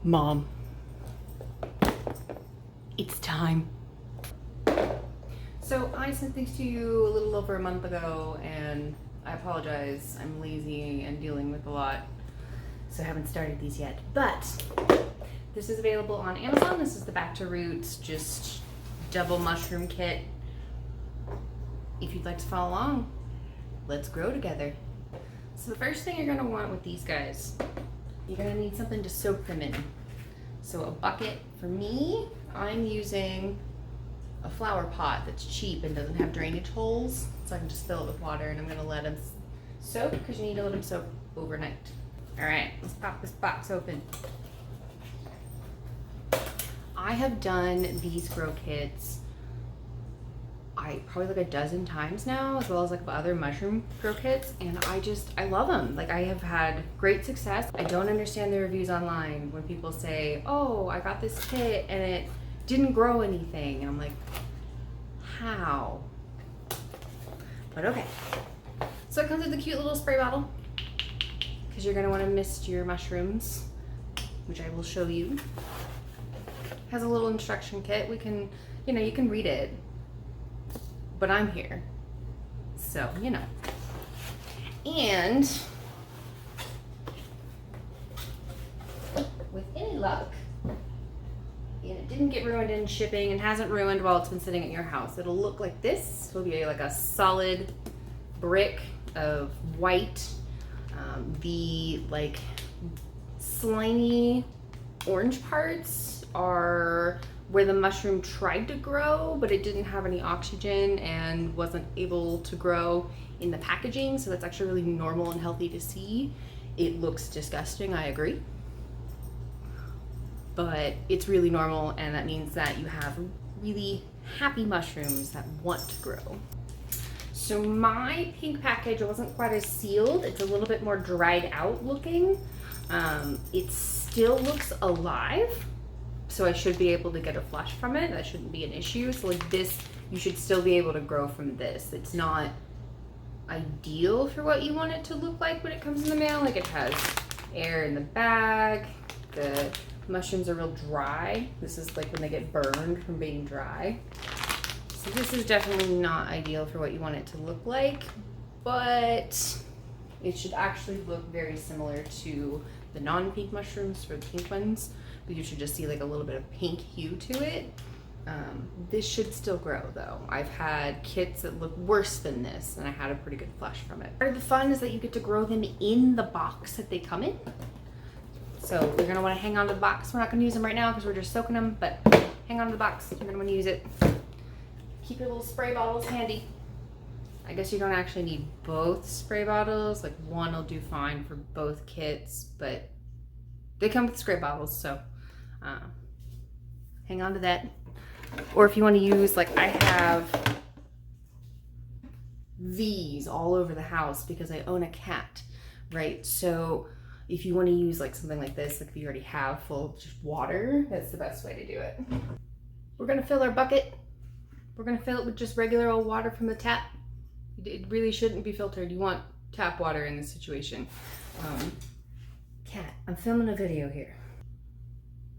Mom, it's time. So I sent these to you a little over a month ago, and I apologize. I'm lazy and dealing with a lot, so I haven't started these yet. But this is available on Amazon. This is the Back to Roots, just double mushroom kit. If you'd like to follow along, let's grow together. So the first thing you're gonna want with these guys, you're gonna need something to soak them in. So a bucket. For me, I'm using a flower pot that's cheap and doesn't have drainage holes, so I can just fill it with water, and I'm gonna let them soak because you need to let them soak overnight. All right, let's pop this box open. I have done these grow kits probably like a dozen times now, as well as like other mushroom grow kits, and I love them. Like, I have had great success. I don't understand the reviews online when people say, oh, I got this kit and it didn't grow anything, and I'm like, how? But okay. So it comes with a cute little spray bottle because you're gonna want to mist your mushrooms, which I will show you. Has a little instruction kit. We can, you can read it, but I'm here, so And with any luck, and it didn't get ruined in shipping and hasn't ruined while it's been sitting at your house, it'll look like this. It'll be like a solid brick of white. The like slimy orange parts are where the mushroom tried to grow, but it didn't have any oxygen and wasn't able to grow in the packaging. So that's actually really normal and healthy to see. It looks disgusting, I agree, but it's really normal, and that means that you have really happy mushrooms that want to grow. So my pink package wasn't quite as sealed. It's a little bit more dried out looking. It still looks alive, so I should be able to get a flush from it. That shouldn't be an issue. So like this, you should still be able to grow from this. It's not ideal for what you want it to look like when it comes in the mail. Like, it has air in the bag. The mushrooms are real dry. This is like when they get burned from being dry. So this is definitely not ideal for what you want it to look like, but it should actually look very similar to the non-pink mushrooms for the pink ones. But you should just see like a little bit of pink hue to it. This should still grow though. I've had kits that look worse than this, and I had a pretty good flush from it. Part of the fun is that you get to grow them in the box that they come in. So you're gonna wanna hang on to the box. We're not gonna use them right now because we're just soaking them, but hang on to the box. You're gonna wanna use it. Keep your little spray bottles handy. I guess you don't actually need both spray bottles. Like, one will do fine for both kits, but they come with spray bottles, so hang on to that. Or if you want to use, like, I have these all over the house because I own a cat, right? So if you want to use like something like this, like if you already have full of just water, that's the best way to do it. We're gonna fill our bucket. We're gonna fill it with just regular old water from the tap. It really shouldn't be filtered. You want tap water in this situation. Cat, I'm filming a video here.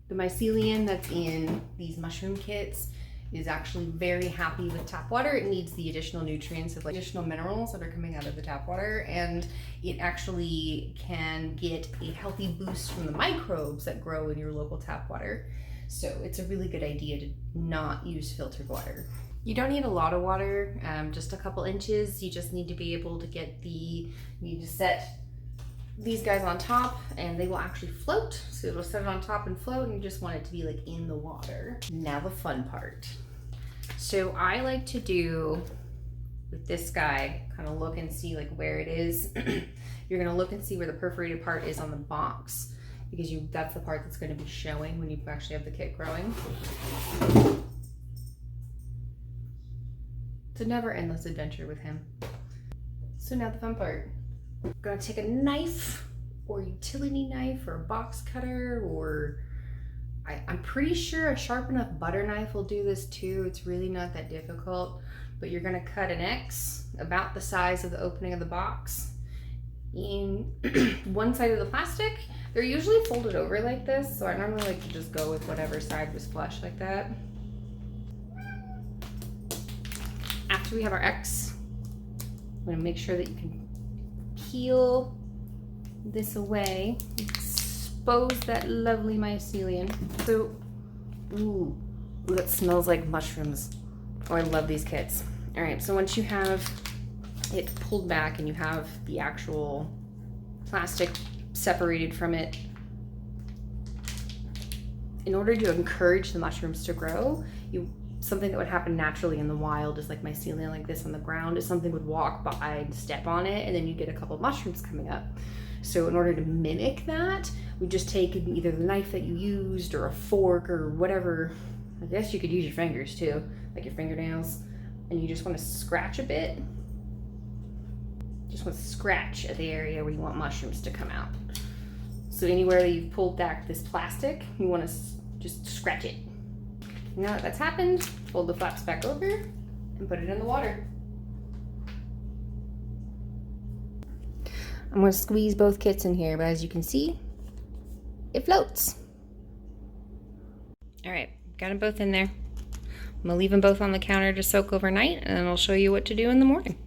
The mycelium that's in these mushroom kits is actually very happy with tap water. It needs the additional nutrients of like additional minerals that are coming out of the tap water, and it actually can get a healthy boost from the microbes that grow in your local tap water. So it's a really good idea to not use filtered water. You don't need a lot of water, just a couple inches. You just need to be able to you need to set these guys on top, and they will actually float. So it'll set it on top and float, and you just want it to be like in the water. Now the fun part. So I like to do with this guy, kind of look and see like where it is. You're gonna look and see where the perforated part is on the box, because that's the part that's gonna be showing when you actually have the kit growing. It's a never endless adventure with him. So now the fun part. I'm gonna take a knife or utility knife or a box cutter, or I'm pretty sure a sharp enough butter knife will do this too. It's really not that difficult, but you're gonna cut an X about the size of the opening of the box, in one side of the plastic. They're usually folded over like this, so I normally like to just go with whatever side was flush like that. After we have our X, I'm gonna make sure that you can peel this away, expose that lovely mycelium. So, ooh, that smells like mushrooms. Oh, I love these kits. All right, so once you have it pulled back and you have the actual plastic separated from it, in order to encourage the mushrooms to grow, something that would happen naturally in the wild is like mycelium like this on the ground is something would walk by and step on it, and then you get a couple of mushrooms coming up. So in order to mimic that, we just take either the knife that you used or a fork or whatever. I guess you could use your fingers too, like your fingernails, and you just want to scratch a bit. Just want to scratch at the area where you want mushrooms to come out. So anywhere that you've pulled back this plastic, you want to just scratch it. Now that that's happened, fold the flaps back over and put it in the water. I'm going to squeeze both kits in here, but as you can see, it floats. All right, got them both in there. I'm going to leave them both on the counter to soak overnight, and then I'll show you what to do in the morning.